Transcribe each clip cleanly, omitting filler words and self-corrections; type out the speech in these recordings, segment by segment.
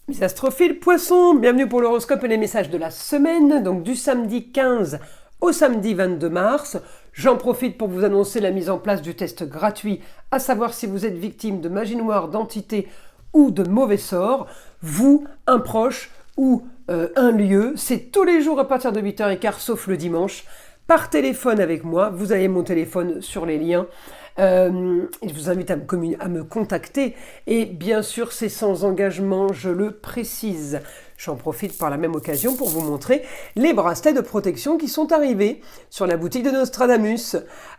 Mes astrophiles poissons, bienvenue pour l'horoscope et les messages de la semaine, donc du samedi 15 au samedi 22 mars. J'en profite pour vous annoncer la mise en place du test gratuit, à savoir si vous êtes victime de magie noire, d'entité ou de mauvais sorts, vous, un proche ou un lieu. C'est tous les jours à partir de 8h15, sauf le dimanche, par téléphone avec moi. Vous avez mon téléphone sur les liens. Je vous invite à me contacter et bien sûr c'est sans engagement, je le précise. J'en profite par la même occasion pour vous montrer les bracelets de protection qui sont arrivés sur la boutique de Nostradamus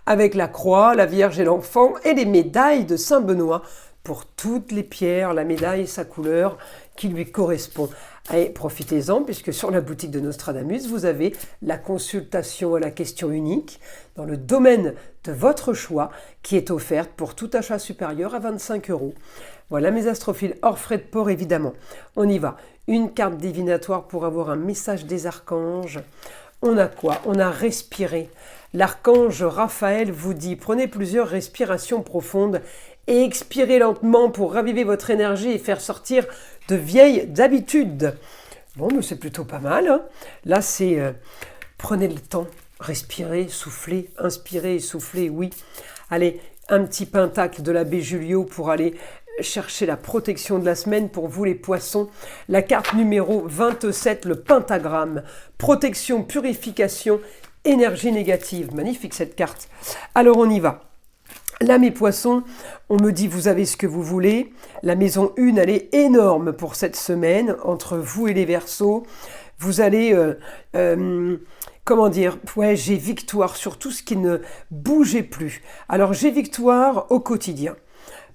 avec la croix, la Vierge et l'enfant et les médailles de Saint-Benoît pour toutes les pierres, la médaille et sa couleur qui lui correspond. Et profitez-en puisque sur la boutique de Nostradamus, vous avez la consultation à la question unique dans le domaine de votre choix qui est offerte pour tout achat supérieur à 25 €. Voilà mes astrophiles hors frais de port évidemment. On y va. Une carte divinatoire pour avoir un message des archanges. On a quoi? On a respiré. L'archange Raphaël vous dit prenez plusieurs respirations profondes et expirez lentement pour raviver votre énergie et faire sortir de vieilles habitudes. Bon, mais c'est plutôt pas mal. Hein. Là, c'est prenez le temps, respirez, soufflez, inspirez et soufflez, oui. Allez, un petit pentacle de l'abbé Julio pour aller chercher la protection de la semaine pour vous les poissons. La carte numéro 27, le pentagramme. Protection, purification, énergie négative. Magnifique cette carte. Alors on y va. Là, mes poissons, on me dit vous avez ce que vous voulez. La maison 1, elle est énorme pour cette semaine, entre vous et les Verseaux. Vous allez, j'ai victoire sur tout ce qui ne bougeait plus. Alors, j'ai victoire au quotidien.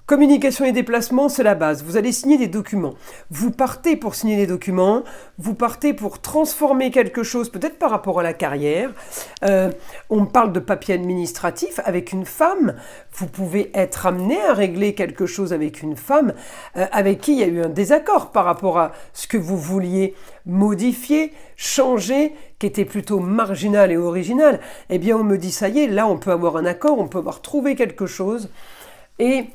Communication et déplacement, c'est la base. Vous allez signer des documents. Vous partez pour signer des documents. Vous partez pour transformer quelque chose, peut-être par rapport à la carrière. On parle de papier administratif avec une femme. Vous pouvez être amené à régler quelque chose avec une femme avec qui il y a eu un désaccord par rapport à ce que vous vouliez modifier, changer, qui était plutôt marginal et original. Eh bien, on me dit, ça y est, là, on peut avoir un accord, on peut avoir trouvé quelque chose. Et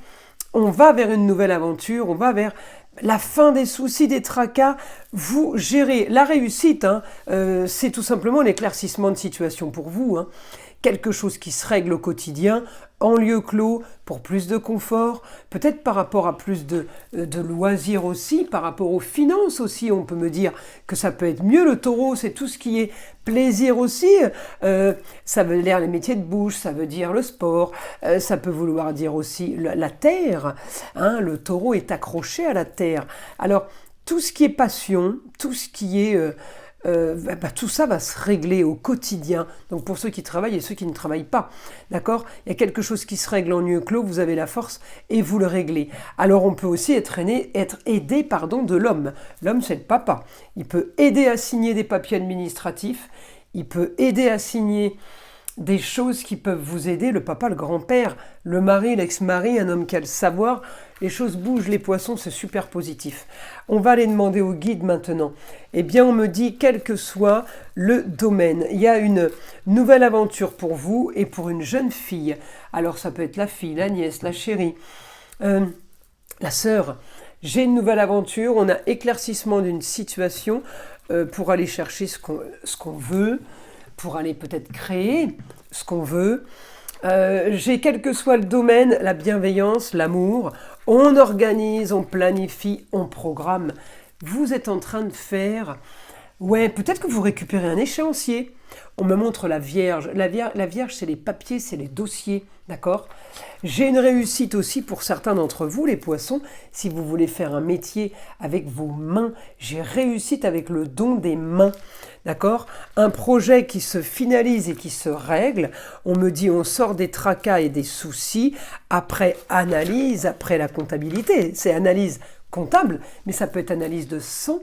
on va vers une nouvelle aventure, on va vers la fin des soucis, des tracas. Vous gérez la réussite, c'est tout simplement l'éclaircissement de situation pour vous. Quelque chose qui se règle au quotidien, en lieu clos, pour plus de confort, peut-être par rapport à plus de loisirs aussi, par rapport aux finances aussi, on peut me dire que ça peut être mieux. Le taureau, c'est tout ce qui est plaisir aussi, ça veut dire les métiers de bouche, ça veut dire le sport, ça peut vouloir dire aussi la terre, le taureau est accroché à la terre. Alors, tout ce qui est passion, tout ce qui est... tout ça va se régler au quotidien. Donc pour ceux qui travaillent et ceux qui ne travaillent pas, d'accord? Il y a quelque chose qui se règle en lieu clos, vous avez la force et vous le réglez. Alors on peut aussi être aidé de l'homme. L'homme, c'est le papa. Il peut aider à signer des papiers administratifs, il peut aider à signer des choses qui peuvent vous aider, le papa, le grand-père, le mari, l'ex-mari, un homme qui a le savoir. Les choses bougent, les poissons, c'est super positif. On va aller demander au guide maintenant. Eh bien, on me dit, quel que soit le domaine, il y a une nouvelle aventure pour vous et pour une jeune fille. Alors, ça peut être la fille, la nièce, la chérie, la sœur. J'ai une nouvelle aventure, on a éclaircissement d'une situation pour aller chercher ce qu'on veut, pour aller peut-être créer ce qu'on veut. J'ai quel que soit le domaine, la bienveillance, l'amour, on organise, on planifie, on programme. Vous êtes en train de faire... peut-être que vous récupérez un échéancier. On me montre la Vierge. La Vierge, c'est les papiers, c'est les dossiers, d'accord? J'ai une réussite aussi pour certains d'entre vous, les poissons. Si vous voulez faire un métier avec vos mains, j'ai réussite avec le don des mains, d'accord? Un projet qui se finalise et qui se règle. On me dit, on sort des tracas et des soucis après analyse, après la comptabilité. C'est analyse comptable, mais ça peut être analyse de sang.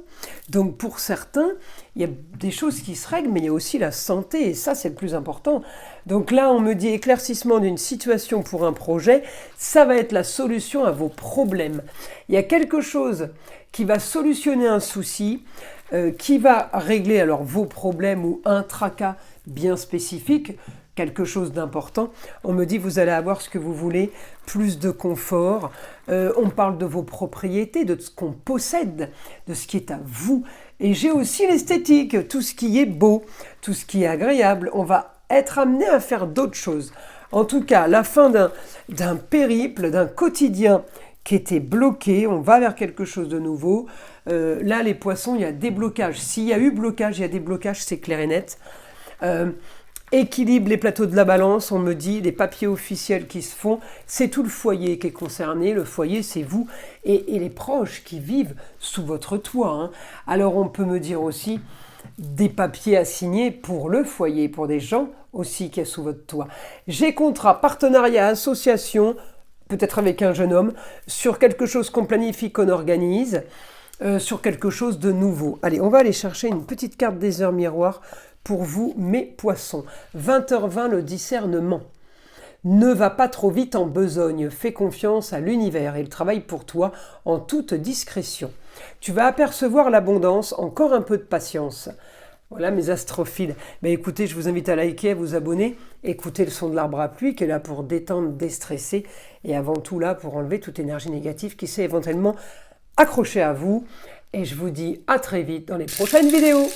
Donc pour certains, il y a des choses qui se règlent, mais il y a aussi la santé, et ça c'est le plus important. Donc là, on me dit éclaircissement d'une situation pour un projet, ça va être la solution à vos problèmes. Il y a quelque chose qui va solutionner un souci, qui va régler alors vos problèmes ou un tracas bien spécifique. quelque chose d'important. On me dit vous allez avoir ce que vous voulez, plus de confort. On parle de vos propriétés, de ce qu'on possède, de ce qui est à vous. Et j'ai aussi l'esthétique, tout ce qui est beau, tout ce qui est agréable. On va être amené à faire d'autres choses. En tout cas, la fin d'un périple, d'un quotidien qui était bloqué, on va vers quelque chose de nouveau. Là, les poissons, il y a des blocages. S'il y a eu blocage, il y a des blocages, c'est clair et net. Équilibre les plateaux de la balance, on me dit, les papiers officiels qui se font, c'est tout le foyer qui est concerné. Le foyer, c'est vous et les proches qui vivent sous votre toit. Hein. Alors, on peut me dire aussi des papiers à signer pour le foyer, pour des gens aussi qui est sous votre toit. J'ai contrat, partenariat, association, peut-être avec un jeune homme, sur quelque chose qu'on planifie, qu'on organise, sur quelque chose de nouveau. Allez, on va aller chercher une petite carte des heures miroirs pour vous, mes poissons. 20h20, le discernement. Ne va pas trop vite en besogne, fais confiance à l'univers et il travaille pour toi en toute discrétion. Tu vas apercevoir l'abondance, encore un peu de patience. Voilà mes astrophiles. Mais écoutez, je vous invite à liker, à vous abonner, écoutez le son de l'arbre à pluie qui est là pour détendre, déstresser et avant tout là pour enlever toute énergie négative qui s'est éventuellement accrochée à vous. Et je vous dis à très vite dans les prochaines vidéos.